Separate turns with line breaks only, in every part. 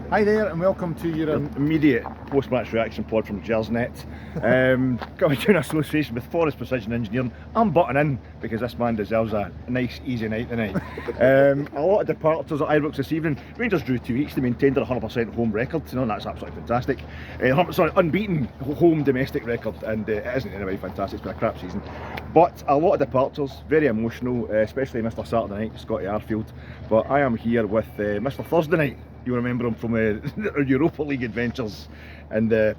Hi there and welcome to your
immediate post-match reaction pod from Gersnet. Coming to an association with Forest Precision Engineering. I'm butting in because this man deserves a nice easy night tonight. A lot of departures at Ibrox this evening. Rangers drew 2 weeks, they maintained their 100% home record, and that's absolutely fantastic. Unbeaten home domestic record, and it isn't anyway fantastic, it's been a crap season. But a lot of departures, very emotional, especially Mr. Saturday Night, Scotty Arfield. But I am here with Mr. Thursday Night. You remember him from our Europa League adventures, and the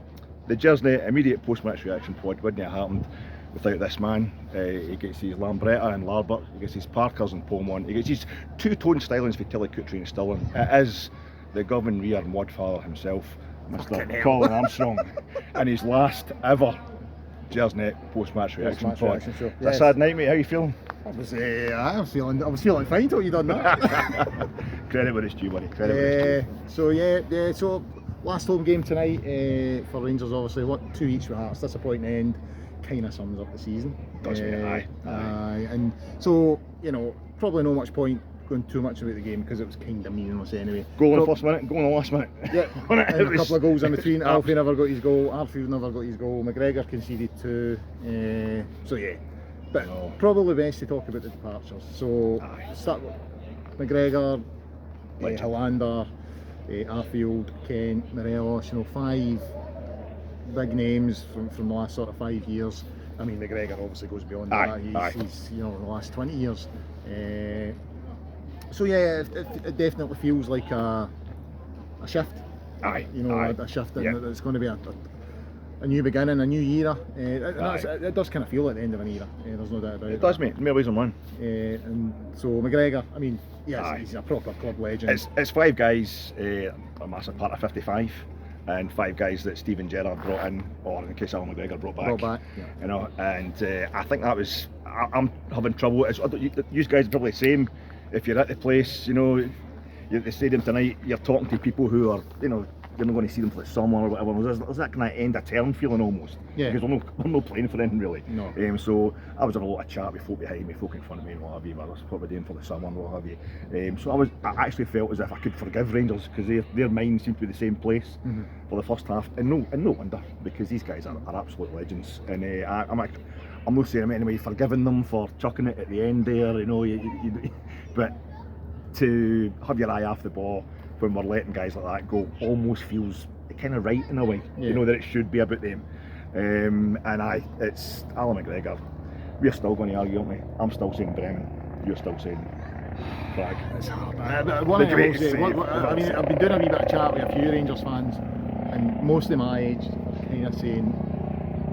Gersnet immediate post-match reaction pod wouldn't have happened without this man. He gets his Lambretta and Larbert, he gets his Parkers and Pomont, he gets his two-tone stylings for Tillicutry and Stirling. It is the Govan Rear Mudfather himself, Mr. Colin Armstrong, and his last ever Gersnet post-match reaction pod. It's a sad night, mate. How are you feeling?
I was feeling fine till you done that.
Credit where it's due, buddy. Credit where it's due.
So last home game tonight for Rangers, obviously. 2 weeks with Hearts, disappointing end. Kind of sums up the season.
Does aye.
And so, probably no much point going too much about the game because it was kind of meaningless anyway.
Goal in the first minute, goal in the last minute.
Yeah, and a couple of goals in between. Alfie never got his goal, Arfield never got his goal, McGregor conceded 2. But probably best to talk about the departures. So start with McGregor, Hollander, Arfield, Kent, Morelos, 5 big names from the last sort of 5 years. I mean, McGregor obviously goes beyond that. He's the last 20 years. It definitely feels like a shift. A shift, and it's going to be a new beginning, a new era. It does kind of feel like the end of an era. There's no doubt about it.
It does, mate. More ways than one.
And so McGregor, I mean, he's a proper club legend.
It's 5 guys, a massive part of 55, and 5 guys that Steven Gerrard brought in, or in case Alan McGregor brought back. And I think that was. I'm having trouble. You guys are probably the same. If you're at the place, you're at the stadium tonight, you're talking to people who are, you're not going to see them for the summer or whatever. There's that kind of end of term feeling almost. Yeah. Because we're not playing for anything really.
No.
So I was having a lot of chat with folk behind me, folk in front of me and what have you, but that's what we're doing for the summer and what have you. So I actually felt as if I could forgive Rangers because their minds seemed to be the same place for the first half. And no wonder, because these guys are absolute legends. And I'm not saying I'm anyway forgiving them for chucking it at the end there, but to have your eye off the ball when we're letting guys like that go almost feels kind of right in a way, that it should be about them. It's Alan McGregor. We're still going to argue, aren't we? I'm still saying Bremen, you're still saying Prague.
It's hard. I've been doing a wee bit of chat with a few Rangers fans, and most of my age kind of saying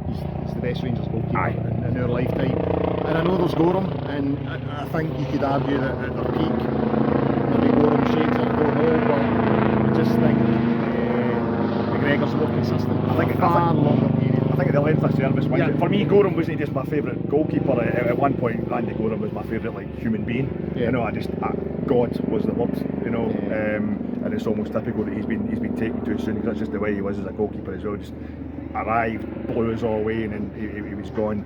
he's the best Rangers goalkeeper in our lifetime. And I know there's Gorham, and I think you could argue that at their peak, maybe Gorham shades, I don't know, but I just think McGregor's more consistent. I think the length of service wins. For me, Gorham wasn't just my favourite goalkeeper. At one point, Randy Gorham was my favourite human being. God was the word. And it's almost typical that he's been taken too soon, because that's just the way he was as a goalkeeper as well. Just arrived, blew us all away, and then he was gone.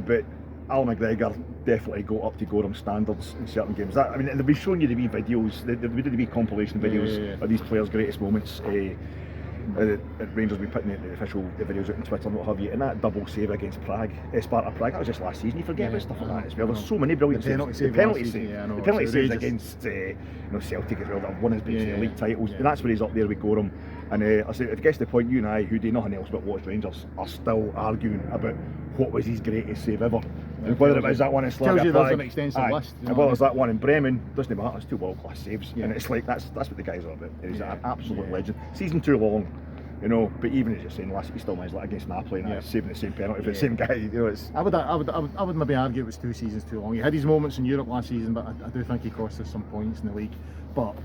But Alan McGregor definitely got up to Gorham standards in certain games. They've been showing you the wee videos, we did the wee compilation videos of these players' greatest moments. At Rangers, we putting the official videos out on Twitter and what have you, and that double save against Prague, Sparta Prague, that was just last season. You forget about stuff like that as well. There's so many brilliant saves. The penalty saves against Celtic as well, that have won his league titles, and that's where he's up there with Gorham. And I say, it gets to the point, you and I, who do nothing else but watch Rangers, are still arguing about what was his greatest save ever. And whether it was that one in Slavia Prague,
there's
an extensive list.
And whether it's that one in Bremen, doesn't matter, it's 2 world-class saves. And it's like, that's what the guys are about. He's an absolute legend. Season too long, but even as you're saying, last week he still managed against Napoli and saving the same penalty for the same guy. I would maybe argue it was 2 seasons too long. He had his moments in Europe last season, but I do think he cost us some points in the league. But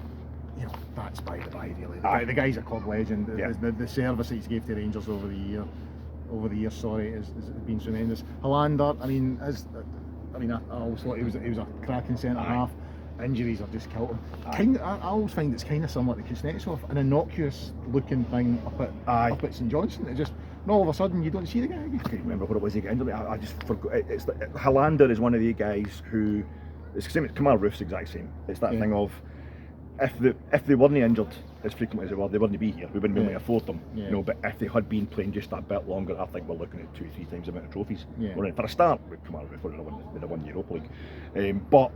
that's by the by, really. The guy's a club legend. The service that he's gave to Rangers over the years, has been tremendous. Hollander, I always thought he was a cracking centre half. Injuries have just killed him. I always find it's kind of similar to Kuznetsov, an innocuous looking thing up at St Johnstone. It just, all of a sudden you don't see the guy again. I can't remember what it was he got into. I just forgot. It's like, Hollander is one of the guys who, it's the same. Kamar Roof's the exact same. It's that thing of, if they weren't injured as frequently as they were, they wouldn't be here. We wouldn't be able to afford them.
Yeah.
You know, but if they had been playing just that bit longer, I think we're looking at 2-3 times the amount of trophies.
Yeah.
For a start, we'd come out before they'd won the Europa League. But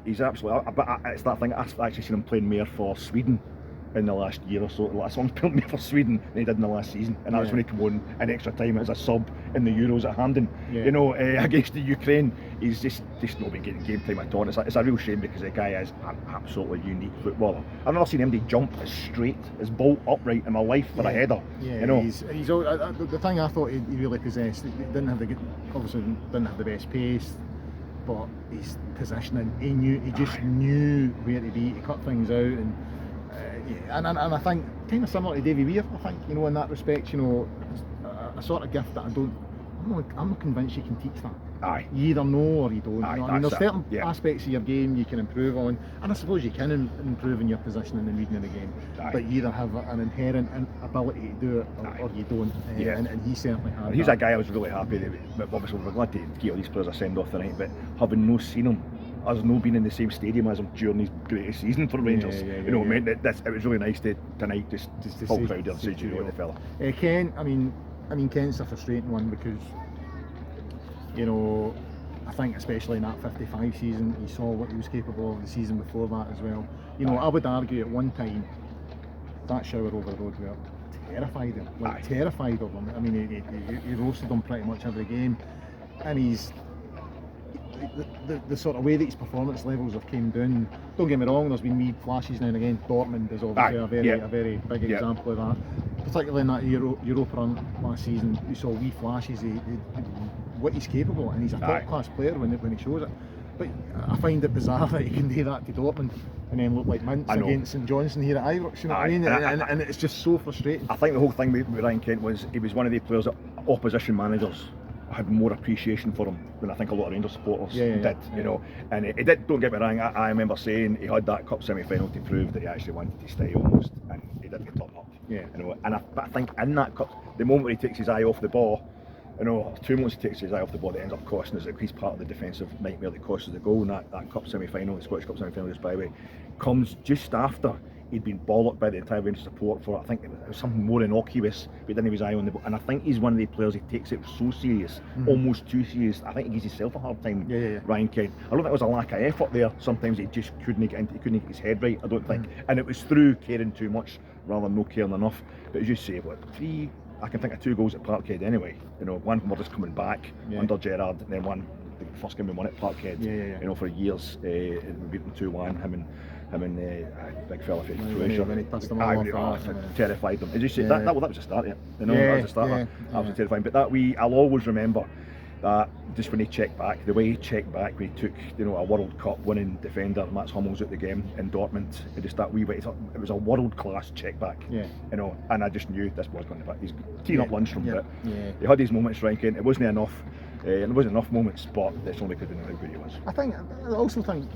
he's absolutely. But it's that thing. I've actually seen him playing more for Sweden in the last year or so. Last one's playing more for Sweden than he did in the last season, and that's when he came on in extra time as a sub in the Euros at Hampden. Yeah. You know, against the Ukraine, he's just not been getting game time at all. It's a real shame because the guy is an absolutely unique footballer. I've never seen anybody jump as straight, as bolt upright in my life for a header. Yeah, you know,
he's the thing I thought he really possessed. He didn't have the best pace, but his positioning, he just knew where to be to cut things out, and I think kind of similar to Davy Weir. I think, you know, in that respect, you know, a sort of gift that I'm not convinced you can teach that.
Aye.
You either know or you don't. You know? I mean, there's certain
Yeah.
aspects of your game you can improve on, and I suppose you can improve in your positioning and reading of the game. Aye. But you either have an inherent ability to do it or you don't. And he certainly had.
He's a guy I was really happy that obviously we're glad to give all these players a send off tonight, but having no seen him, us no being in the same stadium as him during his greatest season for Rangers, you know, meant that it was really nice to tonight just to full crowd there and say, you know, the fella.
Ken, I mean Ken's a frustrating one because, you know, I think especially in that 55 season, you saw what he was capable of the season before that as well. You know, I would argue at one time that shower over the road were terrified him, terrified of him. I mean, he roasted him pretty much every game, and he's the sort of way that his performance levels have came down. Don't get me wrong, there's been wee flashes now and again. Dortmund is obviously a very big example of that. Particularly in that Europa run last season, you saw wee flashes of what he's capable, and he's a top class player when he shows it. But I find it bizarre that he can do that to Dortmund and then look like mints against St Johnson here at Ibrox. You know what I mean? And it's just so frustrating.
I think the whole thing with Ryan Kent was he was one of the players that opposition managers had more appreciation for him than I think a lot of Rangers supporters did, you know. And he did, don't get me wrong, I remember saying he had that cup semi-final to prove that he actually wanted to stay almost, and he did get top up. Yeah. You know, and I think in that cup, the moment he takes his eye off the ball, you know, 2 moments he takes his eye off the ball that ends up costing us, he's part of the defensive nightmare that costs us the goal, and that cup semi-final, the Scottish Cup semi-final just by the way, comes just after he'd been bollocked by the entire Rangers support for, I think it was something more innocuous, but he didn't have his eye on the ball. And I think he's one of the players, he takes it so serious, almost too serious. I think he gives himself a hard time, Ryan Kent. I don't think it was a lack of effort there. Sometimes he just couldn't get into, he couldn't get his head right, I don't think. And it was through caring too much rather than no caring enough. But as you say, I can think of 2 goals at Parkhead anyway. You know, one we're just coming back under Gerrard, and then one, the first game we won at Parkhead, you know, for years. We beat them 2-1, him and big fella from Croatia. When he passed them all off, terrified them. As you say, that was the start, you know, that was the start. Absolutely terrifying. But I'll always remember that just when he checked back, the way he checked back when he took, you know, a World Cup winning defender Mats Hummels out the game in Dortmund, just that wee bit, it was a world class check back, you know, and I just knew this was going to be, he's teeing up lunch from it. He had these moments, ranking, it wasn't enough, and it wasn't enough moments, but it's only because of how good he was.
I also think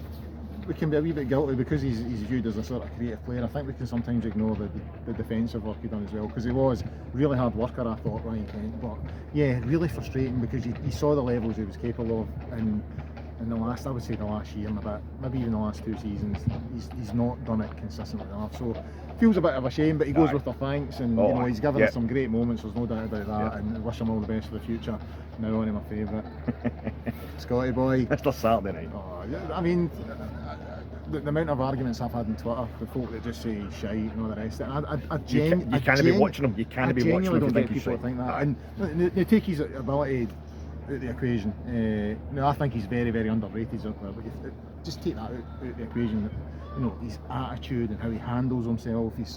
we can be a wee bit guilty because he's viewed as a sort of creative player. I think we can sometimes ignore the defensive work he done as well, because he was a really hard worker, I thought, Ryan Kent. But yeah, really frustrating because you saw the levels he was capable of in the last, I would say the last year and a bit, maybe even the last 2 seasons. He's not done it consistently enough. So feels a bit of a shame, but he goes with the thanks, and you know, he's given us some great moments, there's no doubt about that, and wish him all the best for the future. Now on to my favourite, Scotty boy.
It's the Saturday night.
I mean, the amount of arguments I've had on Twitter with folk that just say shite and all the rest of it,
you can't be watching them. You can't be watching them.
I don't get people think that. And they take his ability out of the equation. I think he's very, very underrated. But just take that out of the equation. You know, his attitude and how he handles himself. He's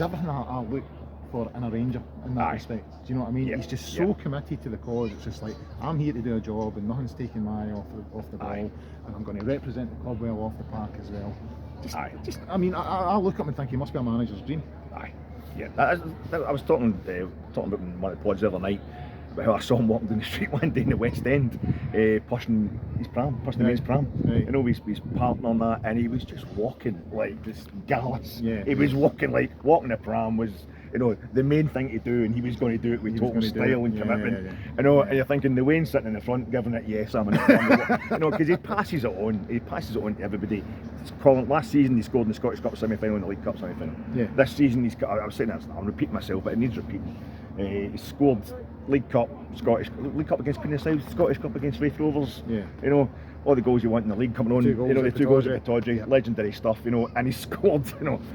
everything I look for in a Ranger in that respect. Do you know what I mean? He's just so committed to the cause. It's just like, I'm here to do a job and nothing's taking my eye off the ball, and I'm going to represent the club well off the park as well. I mean, I look up and think he must be a manager's dream.
I was talking about one of the pods the other night about how I saw him walking down the street one day in the West End, pushing the men's pram. You know, his partner on that, and he was just walking like this gallus. He was walking the pram was the main thing to do, and he was going to do it with total style and commitment. And you're thinking the Wayne sitting in the front giving it, yes, I'm in it, because he passes it on to everybody. Colin, last season he scored in the Scottish Cup semi-final and the League Cup semi-final. This season I was saying that, I'm repeating myself, but it needs repeating. He scored League Cup against Queen of the South, Scottish Cup against Wraith Rovers. All the goals you want in the league coming on, the 2 goals at Pittodrie, legendary stuff, and he scored,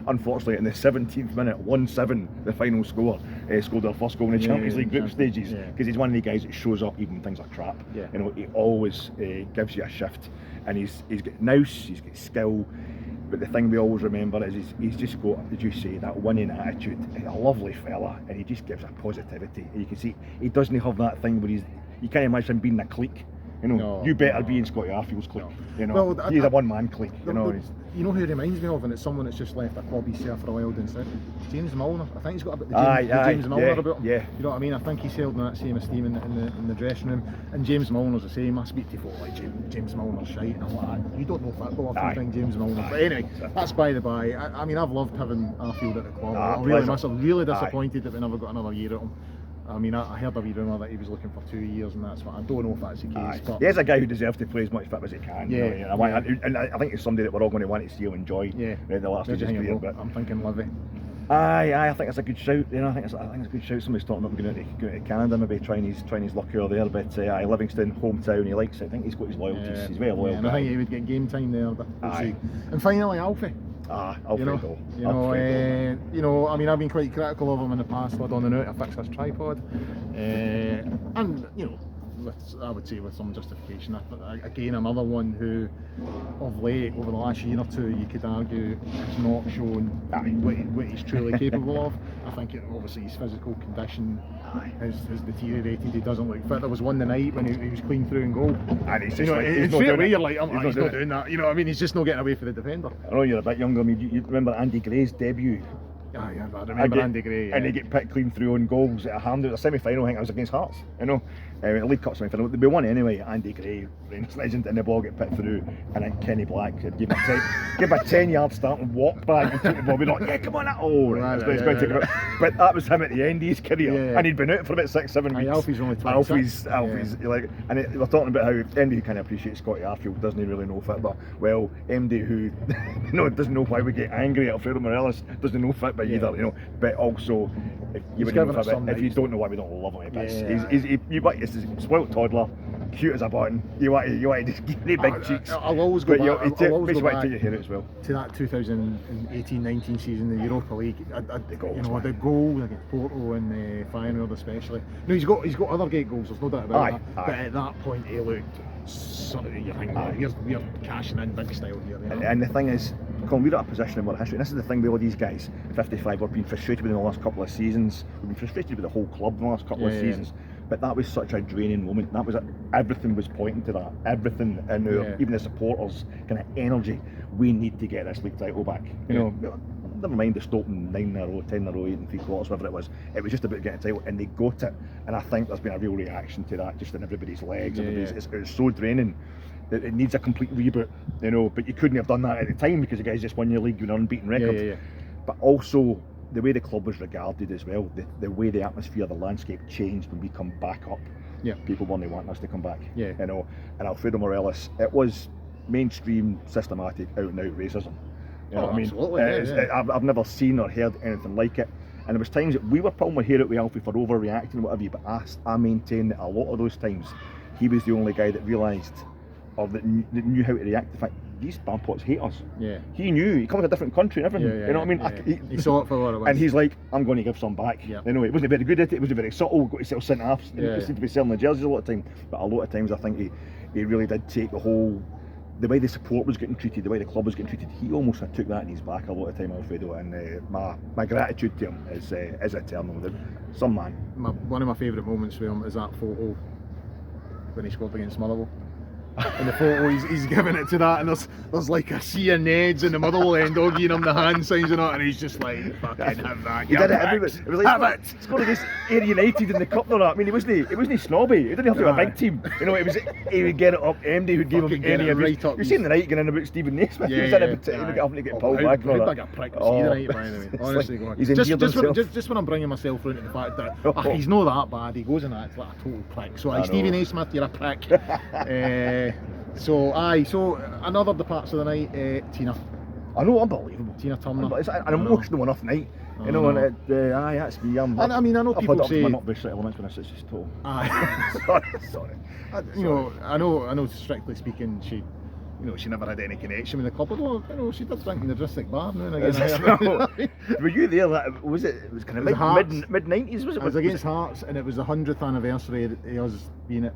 unfortunately in the 17th minute, 1-7, the final score, scored their first goal in the Champions League group stages, because he's one of the guys that shows up even when things are crap. He always gives you a shift, and he's got nous, he's got skill, but the thing we always remember is he's just got, as you say, that winning attitude. He's a lovely fella, and he just gives a positivity, and you can see he doesn't have that thing where you can't imagine him being a clique. You better be in Scotty Arfield's clique. He's a one-man clique.
You know who he reminds me of, and it's someone that's just left a club he's there for a while down south. James Milner. I think he's got a bit the James Milner about him. You know what I mean? I think he's held in that same esteem in the dressing room. And James Milner's the same. I speak to folk like James Milner's shite, and I'm like, you don't know football if you think James Milner. But anyway, that's by the by. I mean, I've loved having Arfield at the club. I really miss him. Really disappointed that we never got another year at him. I mean, I heard a wee rumour that he was looking for 2 years, and that's what I don't know if that's the case. But
he's a guy who deserves to play as much fit as he can. And I think it's somebody that we're all going to want to see him enjoy. The last of his career. But
I'm thinking Livy.
I think it's a good shout. I think it's a good shout. Somebody's talking about going to Canada, maybe trying his luck over there. But Livingston, hometown, he likes it. I think he's got his loyalties. He's very loyal.
And I think he would get game time there. But we'll see. And finally, Alfie.
Alfredo.
I mean, I've been quite critical of him in the past. I don't know how to fix his tripod, and I would say with some justification. Again, another one who, of late, over the last year or two, you could argue has not shown what he's truly capable of. I think obviously his physical condition has deteriorated. He doesn't look fit. There was one the night when he was clean through and goal.
And he's just
you're like, he's not doing that. You know what I mean? He's just not getting away for the defender.
I know you're a bit younger. I mean, you remember Andy Gray's debut?
I remember Andy Gray.
And he get picked clean through on goals at a hand. It was a semi-final, I think it was against Hearts. League Cup semi-final. They won anyway. Andy Gray, Rangers legend, and the ball get picked through, and then Kenny Black gave a 10-yard start and walked back and took the ball. We're like, yeah, come on, it's going to take it out. But that was him at the end of his career, and he'd been out for about 6-7 weeks.
Alfie's only 26.
Alfie's we're talking about how MD kind of appreciates Scotty Arfield, doesn't he really know football? Well, MD who doesn't know why we get angry at Alfredo Morelos, doesn't know football either, but also if you don't know why we don't love him, he's a spoilt toddler, cute as a button. You want to just give me big cheeks.
I'll always go back. I'll always go back
to your hair as well.
To that 2018-19 season, the Europa League. The goal against Porto and Feyenoord especially. No, he's got other great goals. There's no doubt about that. But at that point, he looked sort of. You think we're cashing in big style here.
And the thing is, Colin, we're at a position in our history, and this is the thing with all these guys, 55, we've been frustrated with them the last couple of seasons. We've been frustrated with the whole club in the last couple of seasons. But that was such a draining moment. That was everything was pointing to that. Everything in even the supporters' kind of energy. We need to get this league title back. Never mind the Stoke 9 in a row, 10 in a row, 8 and 3/4, whatever it was. It was just about getting a title, and they got it. And I think there's been a real reaction to that, just in everybody's legs. It's so draining. It needs a complete reboot, But you couldn't have done that at the time because the guys just won your league with an unbeaten record. But also the way the club was regarded as well, the way the atmosphere, the landscape changed when we come back up. People weren't wanting us to come back. And Alfredo Morelos, it was mainstream, systematic, out and out racism. You know what I mean?
Absolutely.
I've never seen or heard anything like it. And there was times that we were probably here at with Alfie for overreacting, whatever. But I maintain that a lot of those times, he was the only guy that realised, or that knew how to react to the fact these bampots hate us. He knew. He comes from a different country and everything. You know what I mean?
He saw it for what it was.
And he's like, I'm going to give some back. It wasn't very good at it. It wasn't very subtle. Got to sell centre halves. He seemed to be selling the jerseys a lot of time. But a lot of times, I think he really did take the way the support was getting treated, the way the club was getting treated. He almost took that in his back a lot of time, Alfredo. And my gratitude to him is eternal. Some man.
One of my favourite moments with him is that photo when he scored against Motherwell. in the photo he's giving it to that, and there's like a sea of Neds in the middle and giving him the hand signs and all, and he's just like, fucking have that.
He did it everywhere. It was like scored against Ayr United in the cup and all that. I mean, he wasn't snobby. He didn't have to have a big team. You know, he would get it up. MD would give him any of it. You've seen the night getting in about Stephen Naismith. He was in it, he would having to get pulled back and all that.
Like a prick was he tonight, by the way. Honestly, just when I'm bringing myself around to the fact that he's not that bad, he goes and acts like a total prick. So Stevie Naismith, you're a prick. So another departure of the night, Tina.
I know, unbelievable.
Tina Turner.
It's an emotional enough night. You know, and that's me. I
know people say
I'm not bullshit elements when it's just total. Sorry.
I know. Strictly speaking, she never had any connection with the club. Although, she did drink in the Gersnet bar now and again.
Were you there? It was kind of mid 90s, was it?
It was against Hearts, and it was the 100th anniversary of us being at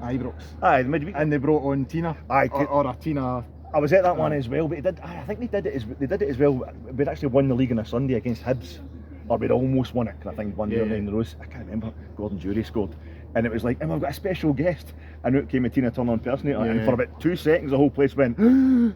Ibrox.
Aye, the midweek.
And they brought on Tina. Or a Tina.
I was at that one as well, but I think they did it as well. We'd actually won the league on a Sunday against Hibs, or we'd almost won it. I think one year in the rows. I can't remember. Gordon Jury scored, and it was like, and we've got a special guest. And out came a Tina Turner impersonator, and for about 2 seconds the whole place went. Oh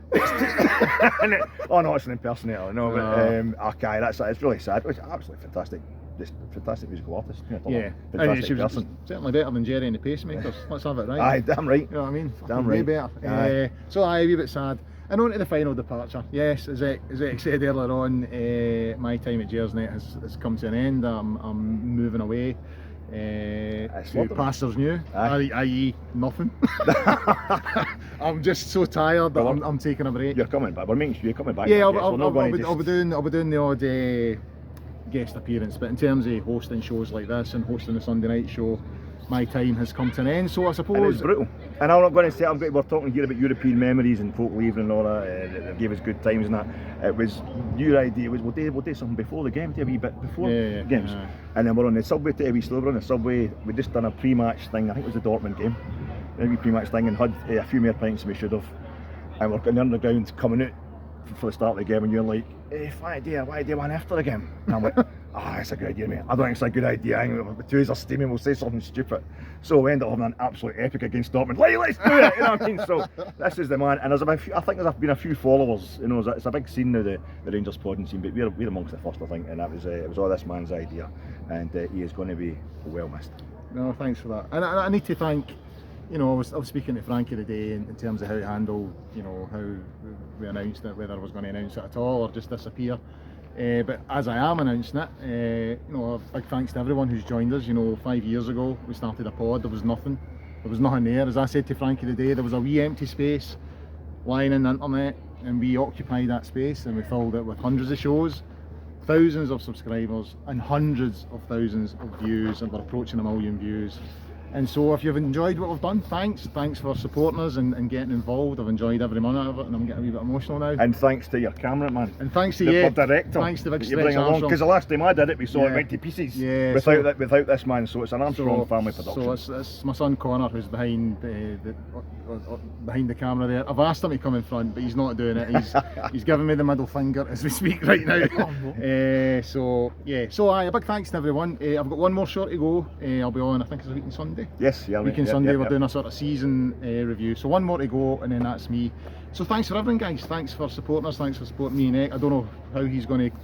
no, it's an impersonator. No, but okay, it's really sad. It was absolutely fantastic. Just fantastic musical artist. Fantastic
she was certainly better than Jerry and the Pacemakers. Let's have it right.
Aye, damn right.
You know what I mean?
Damn
way
right.
better. So a wee bit sad. And on to the final departure. Yes, as Eck said earlier on, my time at Gersnet has come to an end. I'm moving away to pastures new, i.e. nothing. I'm just so tired that I'm taking a break.
You're coming back. We're making sure you're coming back.
Yeah, I'll be doing the odd guest appearance, but in terms of hosting shows like this and hosting a Sunday night show, my time has come to an end. So I suppose
and it's brutal. And I'm not going to say we're talking here about European memories and folk leaving and all that. Gave us good times and that. It was your idea was we'll do something before the game, do a wee bit before the games, and then we're on the subway to a wee slow. We're on the subway. We just done a pre-match thing. I think it was the Dortmund game, a wee pre-match thing, and had a few more pints than we should have. And we're on the underground coming out for the start of the game, and you're like, why do one after the game? And I'm like, it's a good idea, mate. I don't think it's a good idea. I think the two of us are steaming, we'll say something stupid. So we end up having an absolute epic against Dortmund. Let's do it! You know what I mean? So this is the man. And I think there's been a few followers. You know, it's a big scene now, the Rangers podding scene. But we're amongst the first, I think. And it was all this man's idea, and he is going to be well missed.
No, thanks for that. And I need to thank. I was speaking to Frankie today in terms of how he handled, how we announced it, whether I was going to announce it at all or just disappear. But as I am announcing it, a big thanks to everyone who's joined us. 5 years ago we started a pod, there was nothing there. As I said to Frankie today, there was a wee empty space lying in the internet, and we occupied that space and we filled it with hundreds of shows, thousands of subscribers and hundreds of thousands of views, and we're approaching 1 million views. And so if you've enjoyed what we've done, thanks for supporting us and getting involved. I've enjoyed every minute of it, and I'm getting a wee bit emotional now.
And thanks to your cameraman.
And thanks to
the director.
Thanks to Big
you bring along, because the last time I did it, we saw it went to pieces.
Yeah,
without this man. So it's an Armstrong family production.
So it's my son Connor who's behind the camera there. I've asked him to come in front, but he's not doing it. He's giving me the middle finger as we speak right now. So a big thanks to everyone. I've got one more show to go. I'll be on, I think it's a week on Sunday.
Yes,
Sunday we're doing a sort of season review, so one more to go and then that's me. So thanks for everything, guys. Thanks for supporting us, thanks for supporting me and Eck. I don't know how he's going to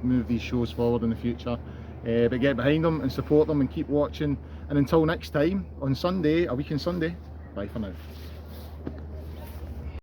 move these shows forward in the future, but get behind them and support them and keep watching, and until next time on Sunday, a week on Sunday, bye for now.